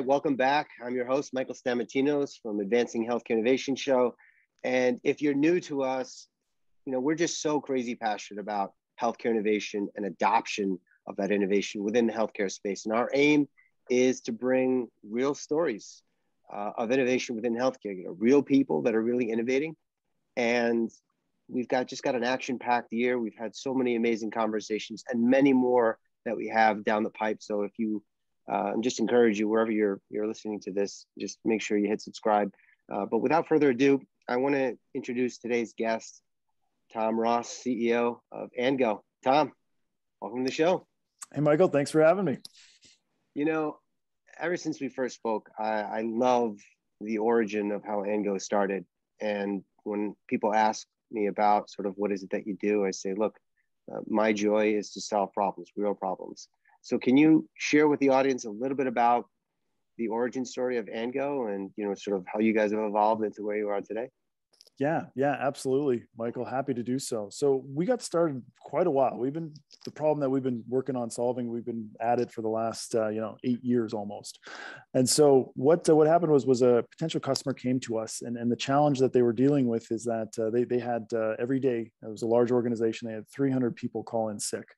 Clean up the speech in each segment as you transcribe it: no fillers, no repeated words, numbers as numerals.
welcome back. I'm your host, Michael Stamatinos from Advancing Healthcare Innovation Show. And if you're new to us, we're just so crazy passionate about healthcare innovation and adoption of that innovation within the healthcare space. And our aim is to bring real stories of innovation within healthcare, real people that are really innovating. And we've just got an action-packed year. We've had so many amazing conversations and many more that we have down the pipe. So if you just encourage you, wherever you're listening to this, just make sure you hit subscribe. But without further ado, I want to introduce today's guest, Tom Ross, CEO of Andgo. Tom, welcome to the show. Hey, Michael, thanks for having me. Ever since we first spoke, I love the origin of how Handgo started. And when people ask me about sort of what is it that you do, I say, look, my joy is to solve problems, real problems. So can you share with the audience a little bit about the origin story of Handgo and, sort of how you guys have evolved into where you are today? Yeah, absolutely, Michael. Happy to do so. So we got started quite a while. The problem that we've been working on solving, we've been at it for the last, 8 years almost. And so what happened was a potential customer came to us, and the challenge that they were dealing with is that they had every day, it was a large organization, they had 300 people call in sick.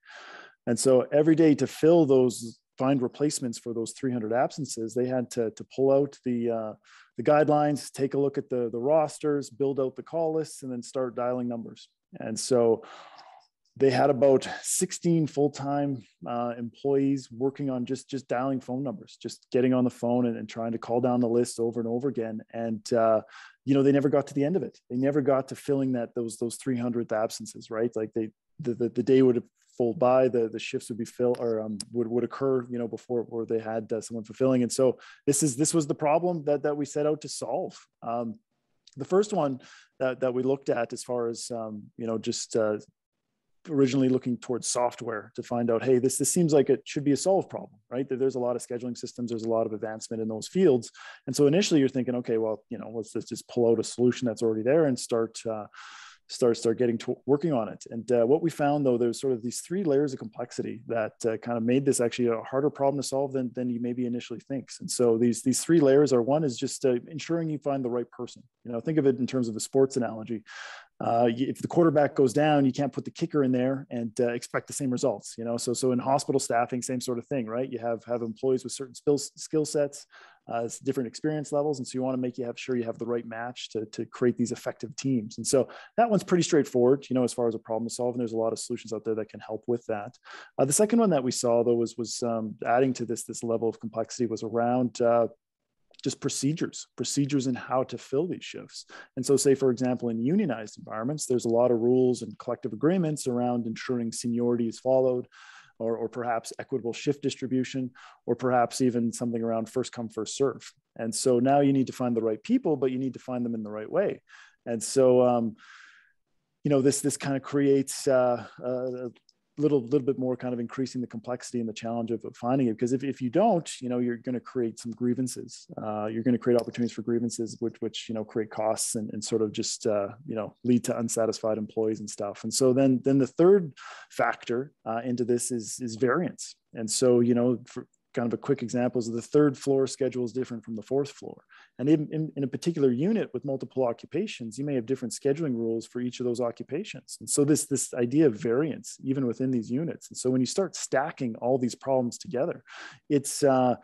And so every day to find replacements for those 300 absences, they had to pull out the guidelines, take a look at the rosters, build out the call lists, and then start dialing numbers. And so they had about 16 full-time employees working on just dialing phone numbers, just getting on the phone and trying to call down the list over and over again. And they never got to the end of it. They never got to filling those 300th absences, right? Like the day would have fold by, the shifts would be filled or would occur, before where they had someone fulfilling. And so this was the problem that we set out to solve. The first one that we looked at, as far as originally looking towards software to find out, hey, this seems like it should be a solved problem, right? There's a lot of scheduling systems, there's a lot of advancement in those fields. And so initially you're thinking, okay, well, let's just pull out a solution that's already there and start getting to working on it. And what we found, though, there's sort of these 3 layers of complexity that kind of made this actually a harder problem to solve than you maybe initially thinks. And so these 3 layers are, one is just ensuring you find the right person. Think of it in terms of a sports analogy. If the quarterback goes down, you can't put the kicker in there and expect the same results. So in hospital staffing, same sort of thing, right? You have employees with certain skill sets, different experience levels, and so you want to make sure you have the right match to create these effective teams. And so that one's pretty straightforward, as far as a problem to solve, and there's a lot of solutions out there that can help with that. The second one that we saw, though, was adding to this level of complexity was around just procedures and how to fill these shifts. And so, say, for example, in unionized environments, there's a lot of rules and collective agreements around ensuring seniority is followed, or perhaps equitable shift distribution, or perhaps even something around first come, first serve. And so now you need to find the right people, but you need to find them in the right way. And so, this kind of creates a little bit more kind of increasing the complexity and the challenge of finding it. Because if you don't, you're going to create some grievances. You're going to create opportunities for grievances, which create costs and sort of just, lead to unsatisfied employees and stuff. And so then the third factor into this is variance. And so, for kind of a quick example, is the 3rd floor schedule is different from the 4th floor. And in a particular unit with multiple occupations, you may have different scheduling rules for each of those occupations. And so this idea of variance, even within these units. And so when you start stacking all these problems together, it's a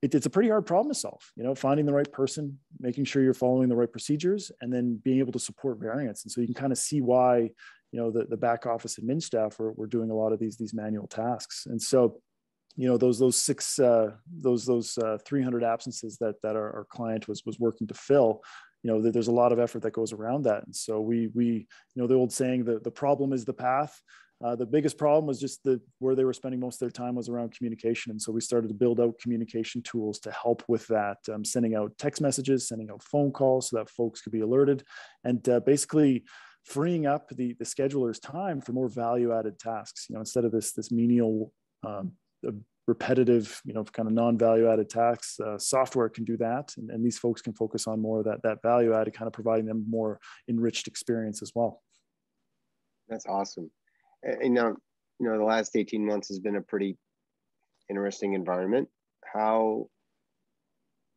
pretty hard problem to solve, finding the right person, making sure you're following the right procedures, and then being able to support variance. And so you can kind of see why, the back office admin staff were doing a lot of these manual tasks. And so, those 300 absences that our client was working to fill, there's a lot of effort that goes around that. And so we the old saying, the problem is the path. The biggest problem was just where they were spending most of their time was around communication. And so we started to build out communication tools to help with that, sending out text messages, sending out phone calls so that folks could be alerted, and basically freeing up the scheduler's time for more value-added tasks. Instead of this menial, repetitive, kind of non-value-added tasks, software can do that, and these folks can focus on more of that value-added, kind of providing them more enriched experience as well. That's awesome. And now, the last 18 months has been a pretty interesting environment. How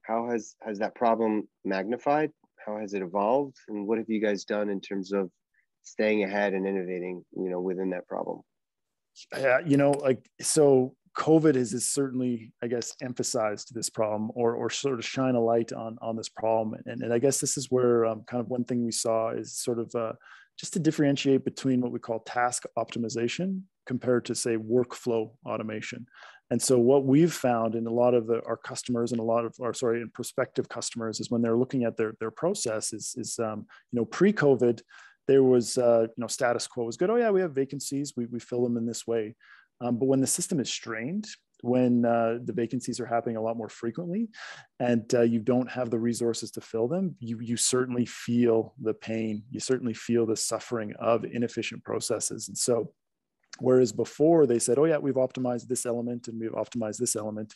How has that problem magnified? How has it evolved? And what have you guys done in terms of staying ahead and innovating, within that problem? So COVID has certainly, I guess, emphasized this problem or sort of shine a light on this problem. And I guess this is where kind of one thing we saw is sort of just to differentiate between what we call task optimization compared to, say, workflow automation. And so what we've found in a lot of our customers and and prospective customers is when they're looking at their process is pre-COVID, there was, status quo was good. Oh yeah, we have vacancies. We fill them in this way. But when the system is strained, when the vacancies are happening a lot more frequently and you don't have the resources to fill them, you certainly feel the pain. You certainly feel the suffering of inefficient processes. And so, whereas before they said, oh yeah, we've optimized this element and we've optimized this element,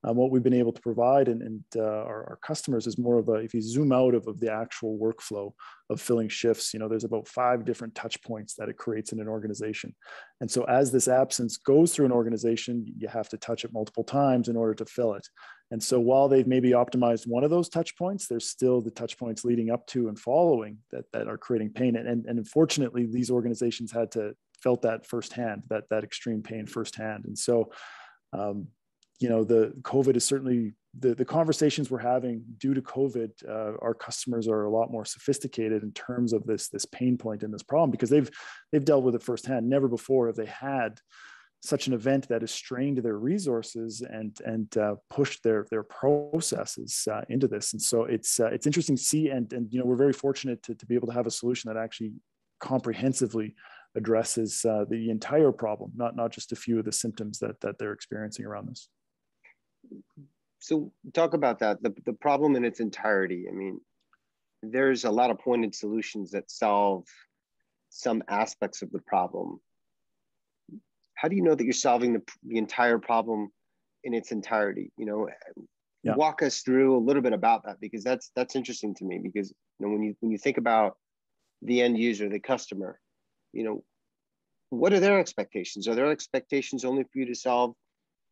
what we've been able to provide and our customers is more of a, if you zoom out of the actual workflow of filling shifts, there's about 5 different touch points that it creates in an organization. And so as this absence goes through an organization, you have to touch it multiple times in order to fill it. And so while they've maybe optimized one of those touch points, there's still the touch points leading up to and following that are creating pain. And unfortunately, these organizations had to felt that firsthand, that extreme pain firsthand. And so, the COVID is certainly the conversations we're having due to COVID. Our customers are a lot more sophisticated in terms of this pain point in this problem because they've dealt with it firsthand. Never before have they had such an event that has strained their resources and pushed their processes into this. And so it's interesting to see, and we're very fortunate to be able to have a solution that actually comprehensively addresses the entire problem, not just a few of the symptoms that they're experiencing around this. So talk about that, the problem in its entirety. I mean, there's a lot of pointed solutions that solve some aspects of the problem. How do you know that you're solving the entire problem in its entirety? Walk us through a little bit about that, because that's interesting to me, because when you think about the end user, the customer, what are their expectations? Are their expectations only for you to solve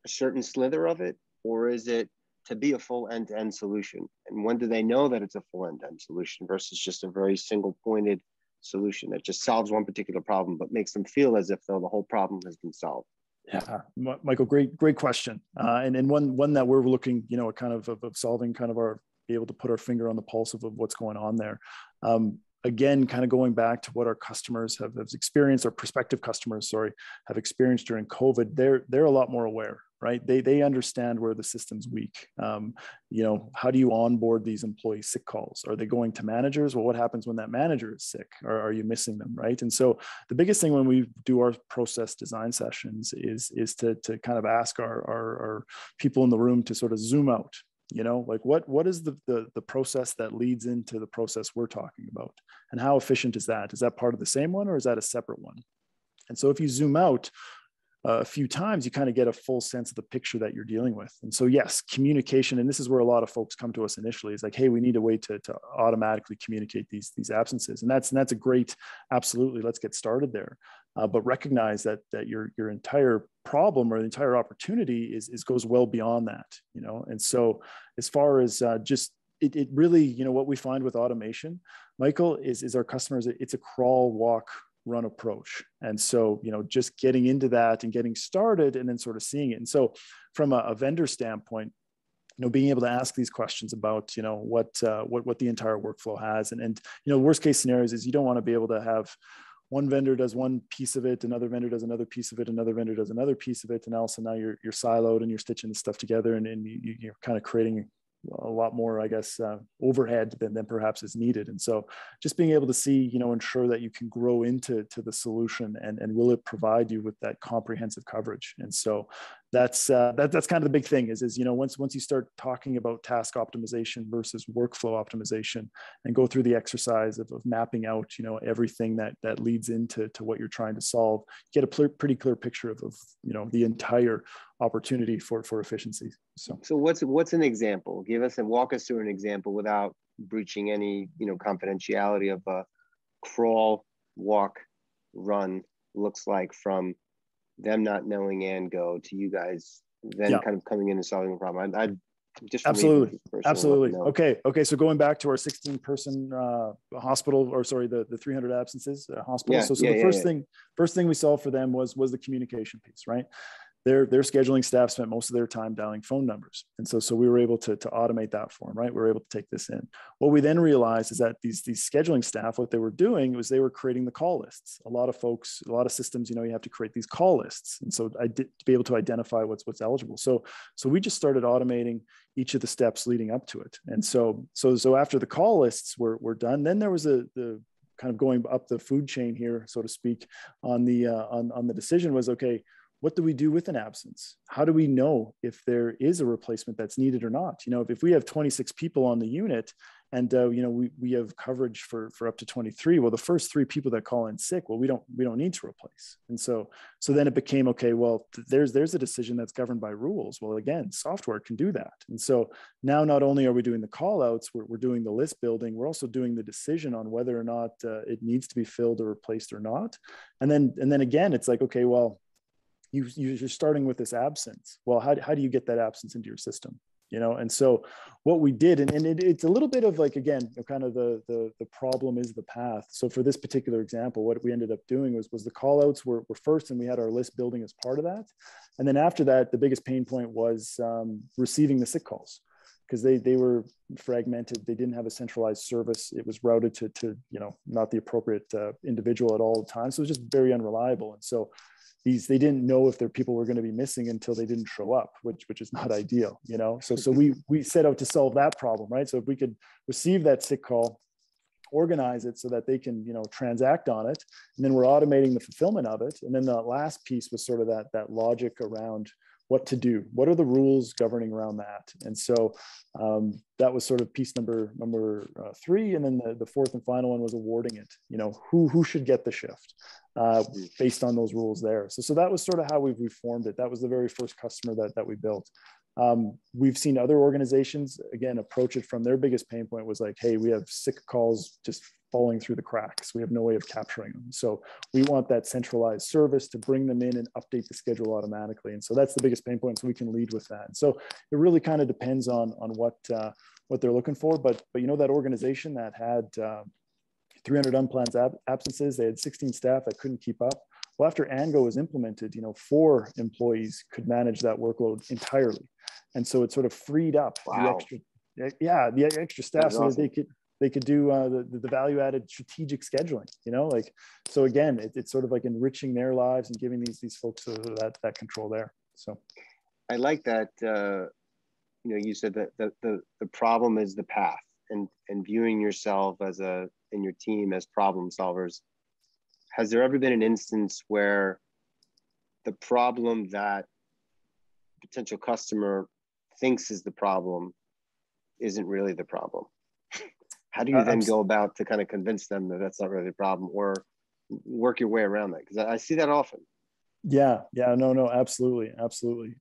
a certain slither of it, or is it to be a full end-to-end solution? And when do they know that it's a full end-to-end solution versus just a very single pointed solution that just solves one particular problem, but makes them feel as if though the whole problem has been solved? Yeah, Michael, great question. And one that we're looking, at kind of solving, kind of be able to put our finger on the pulse of what's going on there. Again, kind of going back to what our customers have experienced, our prospective customers, have experienced during COVID, they're a lot more aware, right? They understand where the system's weak. How do you onboard these employee sick calls? Are they going to managers? Well, what happens when that manager is sick? Or are you missing them, right? And so the biggest thing when we do our process design sessions is to kind of ask our people in the room to sort of zoom out. What is the process that leads into the process we're talking about, and how efficient is that? Is that part of the same one, or is that a separate one? And so if you zoom out a few times, you kind of get a full sense of the picture that you're dealing with. And so yes, communication, and this is where a lot of folks come to us initially, is like, hey, we need a way to automatically communicate these absences. And that's a great, absolutely, let's get started there. But recognize that your entire problem or the entire opportunity goes well beyond that, And so as far as it really, what we find with automation, Michael, is our customers, it's a crawl, walk, run approach. And so, just getting into that and getting started and then sort of seeing it. And so from a vendor standpoint, being able to ask these questions about, what the entire workflow has. And worst case scenarios is you don't want to be able to have one vendor does one piece of it, another vendor does another piece of it, another vendor does another piece of it. And also now you're siloed and you're stitching this stuff together and you're kind of creating a lot more, I guess, overhead than perhaps is needed. And so just being able to see, ensure that you can grow into the solution and will it provide you with that comprehensive coverage. And so that's kind of the big thing is once you start talking about task optimization versus workflow optimization and go through the exercise of mapping out, everything that leads into what you're trying to solve, get a pretty clear picture of the entire opportunity for efficiencies. So what's an example? Give us and walk us through an example without breaching any, confidentiality of a crawl, walk, run looks like from them not knowing Andgo to you guys then kind of coming in and solving the problem. Just for Absolutely. me personally, Absolutely. Okay. So going back to our 16-person hospital, or sorry, the 300 absences hospital. So the first thing we solved for them was the communication piece, right? Their scheduling staff spent most of their time dialing phone numbers. And so we were able to automate that for them, right? We were able to take this in. What we then realized is that these scheduling staff, what they were doing was they were creating the call lists. A lot of folks, a lot of systems, you have to create these call lists. And so to be able to identify what's eligible. So we just started automating each of the steps leading up to it. And so after the call lists were done, then there was the kind of going up the food chain here, so to speak, on the decision was, okay, what do we do with an absence? How do we know if there is a replacement that's needed or not? If we have 26 people on the unit and we have coverage for up to 23, well, the first 3 people that call in sick, well, we don't need to replace. And so then it became, okay, well, there's a decision that's governed by rules. Well, again, software can do that. And so now not only are we doing the call outs, we're doing the list building, we're also doing the decision on whether or not it needs to be filled or replaced or not. And then again, it's like, okay, well, you're starting with this absence. Well, how do you get that absence into your system? And so what we did, and it's a little bit of like, again, kind of the problem is the path. So for this particular example, what we ended up doing was the call outs were first, and we had our list building as part of that. And then after that, the biggest pain point was receiving the sick calls, because they were fragmented. They didn't have a centralized service. It was routed to not the appropriate individual at all times. So it was just very unreliable. And so they didn't know if their people were going to be missing until they didn't show up, which is not ideal, So we set out to solve that problem, right? So if we could receive that sick call, organize it so that they can, transact on it, and then we're automating the fulfillment of it. And then the last piece was sort of that logic around what to do. What are the rules governing around that? And so that was sort of piece number 3. And then the fourth and final one was awarding it. Who should get the shift based on those rules there. So that was sort of how we've formed it. That was the very first customer that we built. We've seen other organizations, again, approach it from their biggest pain point was like, hey, we have sick calls just falling through the cracks. We have no way of capturing them. So we want that centralized service to bring them in and update the schedule automatically. And so that's the biggest pain point. So we can lead with that. And so it really kind of depends on what they're looking for. But that organization that had 300 unplanned absences, they had 16 staff that couldn't keep up. Well, after Andgo was implemented, 4 employees could manage that workload entirely. And so it sort of freed up the extra staff so that they could do the value-added strategic scheduling, so again, it's sort of like enriching their lives and giving these folks that control there. So I like that, you said that the problem is the path, and viewing yourself and your team as problem solvers. Has there ever been an instance where the problem that potential customer thinks is the problem isn't really the problem? How do you then go about to kind of convince them that that's not really the problem, or work your way around that? Because I see that often. Yeah, no, absolutely.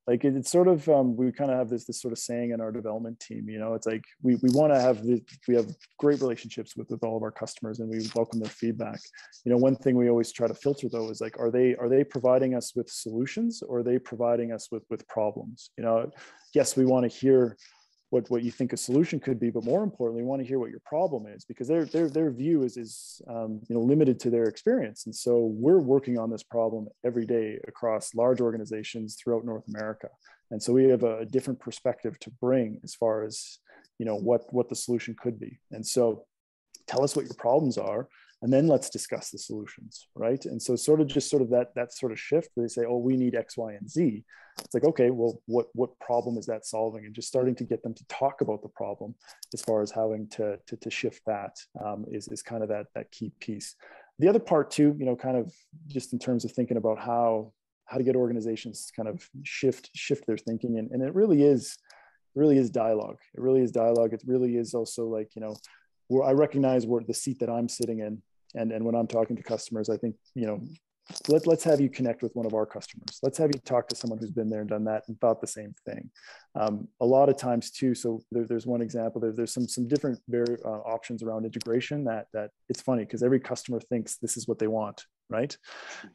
Like it's sort of, we kind of have this sort of saying in our development team, it's like, we want to have we have great relationships with all of our customers, and we welcome their feedback. One thing we always try to filter though is like, are they providing us with solutions, or are they providing us with problems? Yes, we want to hear what you think a solution could be, but more importantly, we want to hear what your problem is, because their view is limited to their experience. And so we're working on this problem every day across large organizations throughout North America. And so we have a different perspective to bring as far as, what the solution could be. And so tell us what your problems are, and then let's discuss the solutions, right? And so sort of that sort of shift where they say, oh, we need X, Y, and Z. It's like, okay, well, what problem is that solving? And just starting to get them to talk about the problem as far as having to shift that is kind of that key piece. The other part too, kind of just in terms of thinking about how to get organizations to kind of shift their thinking. And it really is dialogue. It really is dialogue. It really is also like, where I recognize where the seat that I'm sitting in. And when I'm talking to customers, I think, let's have you connect with one of our customers. Let's have you talk to someone who's been there and done that and thought the same thing. A lot of times too, so there's one example, there's some different options around integration that it's funny because every customer thinks this is what they want, right?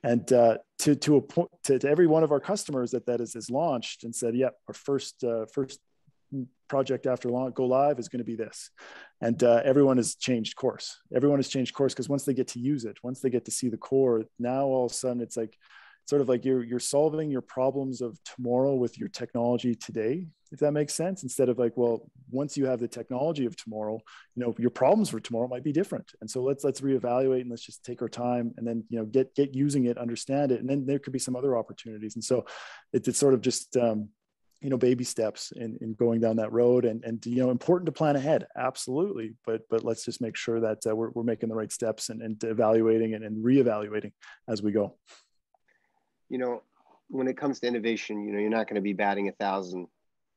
And to a point, to every one of our customers that is launched and said, yeah, our first project after go live is going to be this. And everyone has changed course. Everyone has changed course because once they get to use it, once they get to see the core, now all of a sudden it's like, sort of like you're solving your problems of tomorrow with your technology today, if that makes sense. Instead of like, well, once you have the technology of tomorrow, you know, your problems for tomorrow might be different. And so let's reevaluate and let's just take our time and then, you know, get using it, understand it. And then there could be some other opportunities. And so it's sort of just, you know, baby steps in going down that road, and you know, important to plan ahead, absolutely, but let's just make sure that we're making the right steps and evaluating and reevaluating as we go. You know, when it comes to innovation, you know, you're not going to be batting 1,000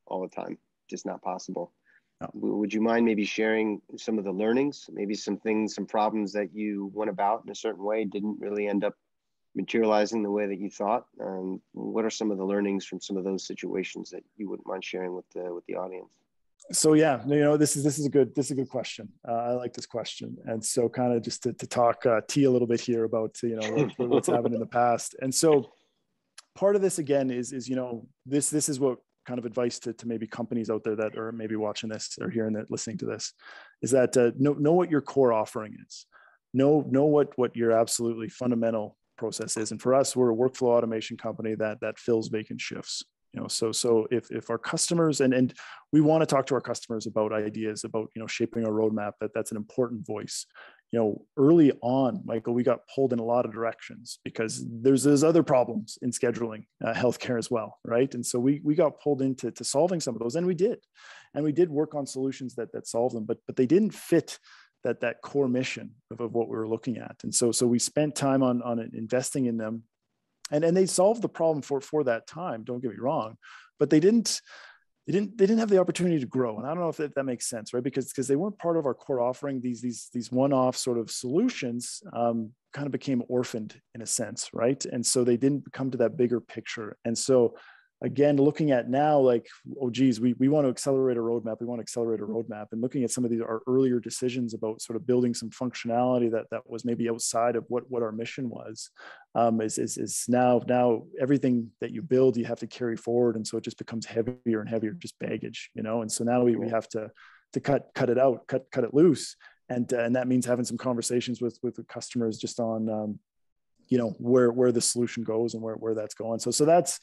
all the time. Just not possible. No. Would you mind maybe sharing some of the learnings, maybe some things, some problems that you went about in a certain way, didn't really end up materializing the way that you thought? What are some of the learnings from some of those situations that you wouldn't mind sharing with the audience? So yeah, you know, this is a good question. I like this question, and so kind of just to talk tea a little bit here about, you know, what's happened in the past. And so part of this again is, you know, this is what kind of advice to maybe companies out there that are maybe watching this or hearing that, listening to this, is that know what your core offering is. Know what your absolutely fundamental process is. And for us, we're a workflow automation company that fills vacant shifts. You know, so if our customers, and we want to talk to our customers about ideas about, you know, shaping our roadmap, that's an important voice. You know, early on, Michael, we got pulled in a lot of directions because there's other problems in scheduling healthcare as well, right? And so we got pulled into solving some of those, and we did work on solutions that solve them, but they didn't fit that core mission of what we were looking at. And so we spent time on investing in them. And they solved the problem for that time. Don't get me wrong, but they didn't have the opportunity to grow. And I don't know if that makes sense, right? Because they weren't part of our core offering. These one-off sort of solutions kind of became orphaned in a sense, right? And so they didn't come to that bigger picture. And so again, looking at now, like, oh geez, we want to accelerate a roadmap. We want to accelerate a roadmap, and looking at some of these our earlier decisions about sort of building some functionality that was maybe outside of what our mission was, is now everything that you build, you have to carry forward, and so it just becomes heavier and heavier, just baggage, you know. And so now we have to cut it out, cut it loose, and that means having some conversations with the customers just on you know, where the solution goes and where that's going. So that's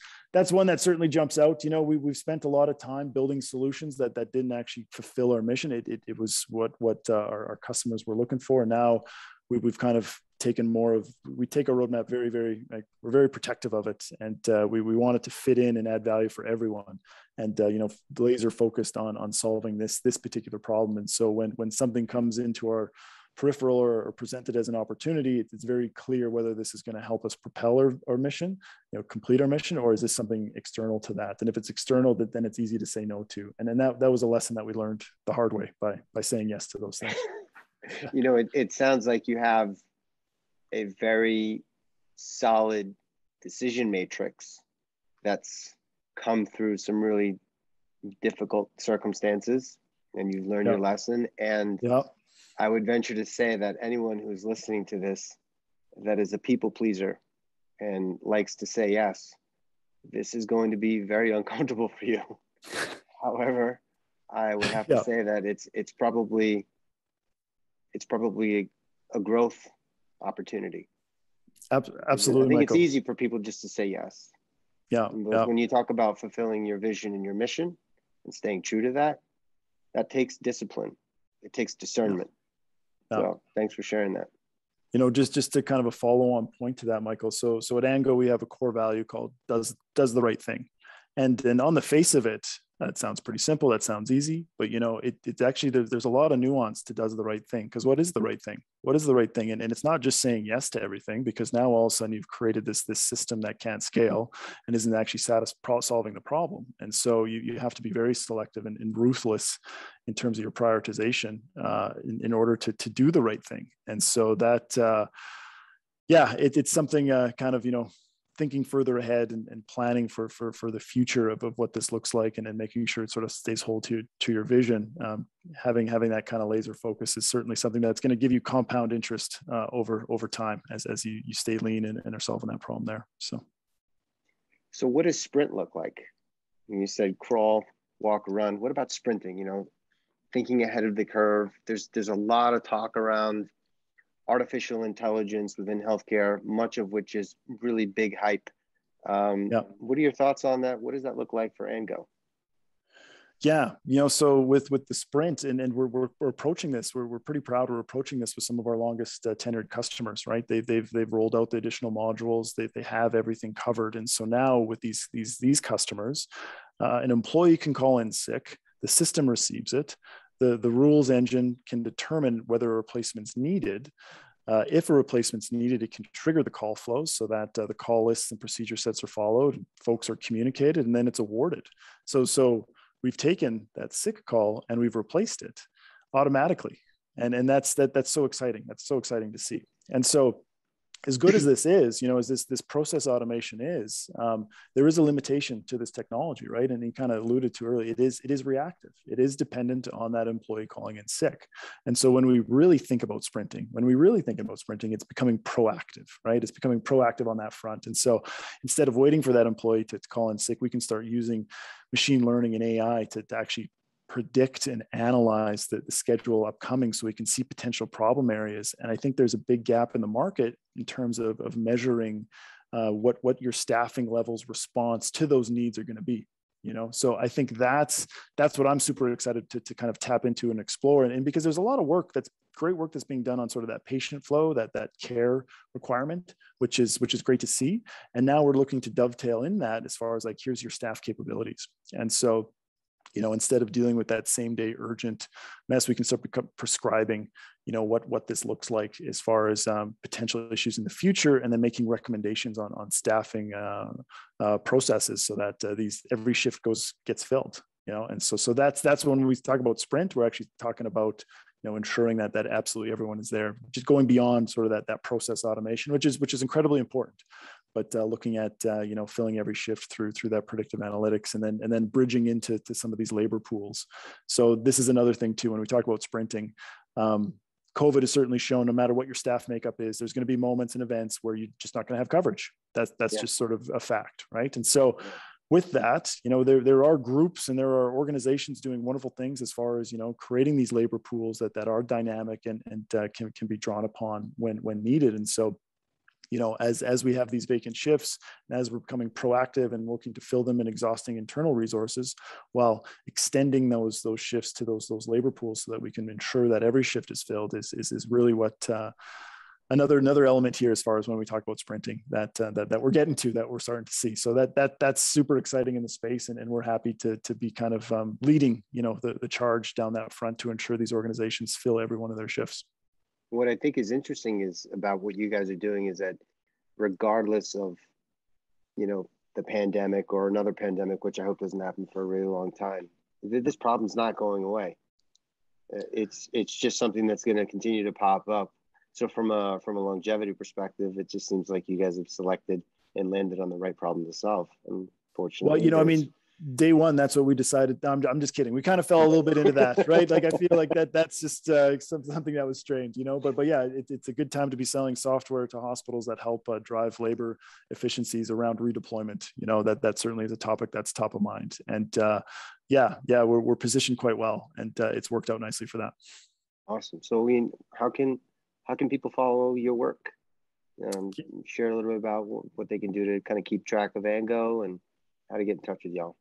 one that certainly jumps out. You know, we've spent a lot of time building solutions that didn't actually fulfill our mission. It was what our customers were looking for. And now we've kind of taken we take our roadmap very, very, like, we're very protective of it. And we want it to fit in and add value for everyone. And, you know, laser focused on solving this particular problem. And so when something comes into our peripheral or presented as an opportunity, it's very clear whether this is going to help us propel our mission, you know, complete our mission, or is this something external to that? And if it's external, then it's easy to say no to. And then that was a lesson that we learned the hard way by saying yes to those things. You know, it sounds like you have a very solid decision matrix that's come through some really difficult circumstances, and you've learned your lesson. And I would venture to say that anyone who's listening to this that is a people pleaser and likes to say yes, this is going to be very uncomfortable for you. However, I would have to say that it's probably a growth opportunity. Absolutely, I think Michael. it's easy for people just to say yes. When you talk about fulfilling your vision and your mission and staying true to that, that takes discipline. It takes discernment. So thanks for sharing that. You know, just to kind of a follow-on point to that, Michael. So at Andgo, we have a core value called does the right thing. And on the face of it, that sounds pretty simple. That sounds easy, but you know, it's actually, there's a lot of nuance to does the right thing. Because what is the right thing? What is the right thing? And it's not just saying yes to everything, because now all of a sudden you've created this system that can't scale and isn't actually solving the problem. And so you have to be very selective and ruthless in terms of your prioritization in order to do the right thing. And so that, it's something kind of, you know, thinking further ahead and planning for the future of what this looks like, and then making sure it sort of stays whole to your vision. Having that kind of laser focus is certainly something that's going to give you compound interest over time as you stay lean and are solving that problem there. So what does sprint look like? You said crawl, walk, run. What about sprinting? Thinking ahead of the curve. There's a lot of talk around artificial intelligence within healthcare, much of which is really big hype. Yeah. What are your thoughts on that? What does that look like for Andgo? Yeah, so with the sprint, and we're approaching this, we're pretty proud. We're approaching this with some of our longest tenured customers, right? They've rolled out the additional modules. They have everything covered, and so now with these customers, an employee can call in sick. The system receives it. The rules engine can determine whether a replacement's needed. If a replacement's needed, it can trigger the call flows so that the call lists and procedure sets are followed, and folks are communicated, and then it's awarded. So we've taken that sick call and we've replaced it automatically. And that's so exciting. That's so exciting to see. And so as good as this is, as this process automation is, there is a limitation to this technology, right? And he kind of alluded to earlier, it is reactive. It is dependent on that employee calling in sick. And so when we really think about sprinting, it's becoming proactive, right? It's becoming proactive on that front. And so instead of waiting for that employee to call in sick, we can start using machine learning and AI to actually predict and analyze the schedule upcoming so we can see potential problem areas. And I think there's a big gap in the market in terms of measuring what your staffing levels response to those needs are going to be. So I think that's what I'm super excited to kind of tap into and explore. And because there's a lot of great work that's being done on sort of that patient flow, that care requirement, which is great to see. And now we're looking to dovetail in that as far as like, here's your staff capabilities. And so instead of dealing with that same day urgent mess, we can start prescribing, what this looks like as far as potential issues in the future, and then making recommendations on staffing processes so that every shift gets filled. And so that's when we talk about sprint, we're actually talking about ensuring that absolutely everyone is there, just going beyond sort of that process automation, which is incredibly important. But looking at filling every shift through that predictive analytics, and then bridging into some of these labor pools. So this is another thing too when we talk about sprinting. COVID has certainly shown no matter what your staff makeup is, there's going to be moments and events where you're just not going to have coverage. That's just sort of a fact, right? And so with that, there are groups and there are organizations doing wonderful things as far as creating these labor pools that are dynamic and can be drawn upon when needed. And so as we have these vacant shifts, and as we're becoming proactive and looking to fill them in exhausting internal resources, while extending those shifts to those labor pools so that we can ensure that every shift is filled is really what another element here as far as when we talk about sprinting that we're getting to, that we're starting to see. So that's super exciting in the space, and we're happy to be kind of leading the charge down that front to ensure these organizations fill every one of their shifts. What I think is interesting is about what you guys are doing is that regardless of, the pandemic or another pandemic, which I hope doesn't happen for a really long time, this problem's not going away. It's just something that's going to continue to pop up. So from a longevity perspective, it just seems like you guys have selected and landed on the right problem to solve. Unfortunately, well, day one, that's what we decided. I'm just kidding. We kind of fell a little bit into that, right? Like I feel like that's just something that was strange, but yeah, it's a good time to be selling software to hospitals that help drive labor efficiencies around redeployment. That certainly is a topic that's top of mind. And we're positioned quite well, and it's worked out nicely for that. Awesome. So how can people follow your work? Share a little bit about what they can do to kind of keep track of Andgo and how to get in touch with y'all.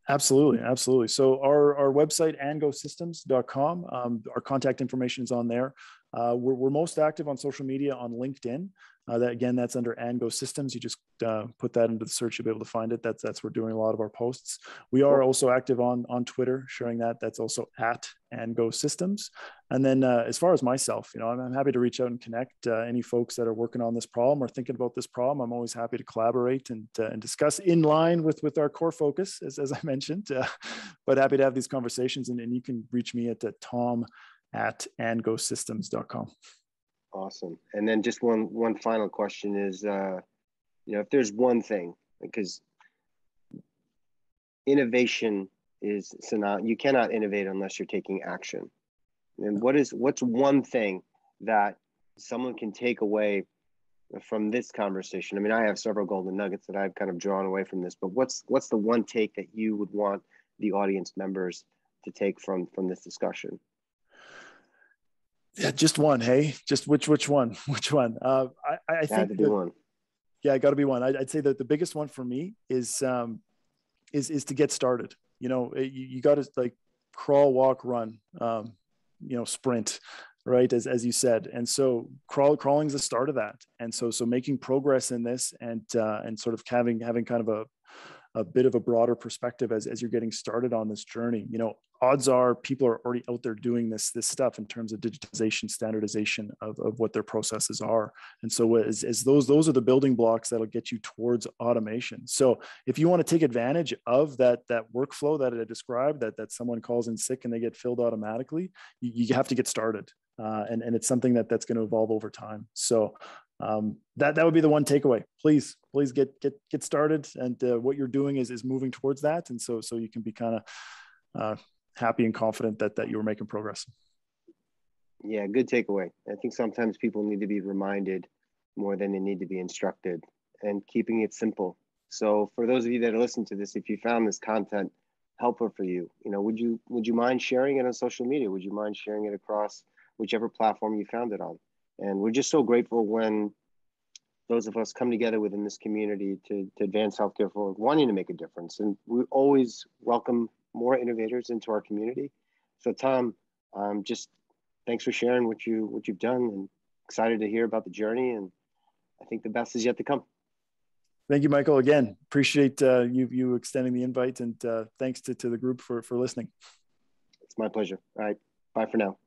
Absolutely. So our website, andgosystems.com, our contact information is on there. We're most active on social media on LinkedIn. That's under Andgo Systems. You just put that into the search, you'll be able to find it. That's where we're doing a lot of our posts. We are also active on Twitter, sharing that. That's also at Andgo Systems. And then as far as myself, I'm happy to reach out and connect any folks that are working on this problem or thinking about this problem. I'm always happy to collaborate and discuss in line with our core focus, as I mentioned. But happy to have these conversations, and you can reach me at tom@andgosystems.com. Awesome. And then just one final question is, if there's one thing, because innovation is you cannot innovate unless you're taking action. And what's one thing that someone can take away from this conversation? I mean, I have several golden nuggets that I've kind of drawn away from this, but what's the one take that you would want the audience members to take from this discussion? Yeah, just one. Hey, just which one? Which one? I think Had to be one. Yeah, got to be one. I'd say that the biggest one for me is to get started. You got to like crawl, walk, run, sprint, right? As you said. And so crawling is the start of that. And so making progress in this and sort of having kind of a bit of a broader perspective as you're getting started on this journey. Odds are people are already out there doing this stuff in terms of digitization, standardization of what their processes are. And so as those are the building blocks that'll get you towards automation. So if you want to take advantage of that workflow that I described, that someone calls in sick and they get filled automatically, you have to get started. And it's something that's going to evolve over time. So that would be the one takeaway. Please get started. And what you're doing is moving towards that. And so you can be kind of happy and confident that you were making progress. Yeah, good takeaway. I think sometimes people need to be reminded more than they need to be instructed, and keeping it simple. So for those of you that are listening to this, if you found this content helpful for you, would you mind sharing it on social media? Would you mind sharing it across whichever platform you found it on? And we're just so grateful when those of us come together within this community to advance healthcare forward, wanting to make a difference. And we always welcome more innovators into our community. So Tom, just thanks for sharing what you've done, and excited to hear about the journey. And I think the best is yet to come. Thank you, Michael. Again, appreciate you extending the invite, and thanks to the group for listening. It's my pleasure. All right. Bye for now.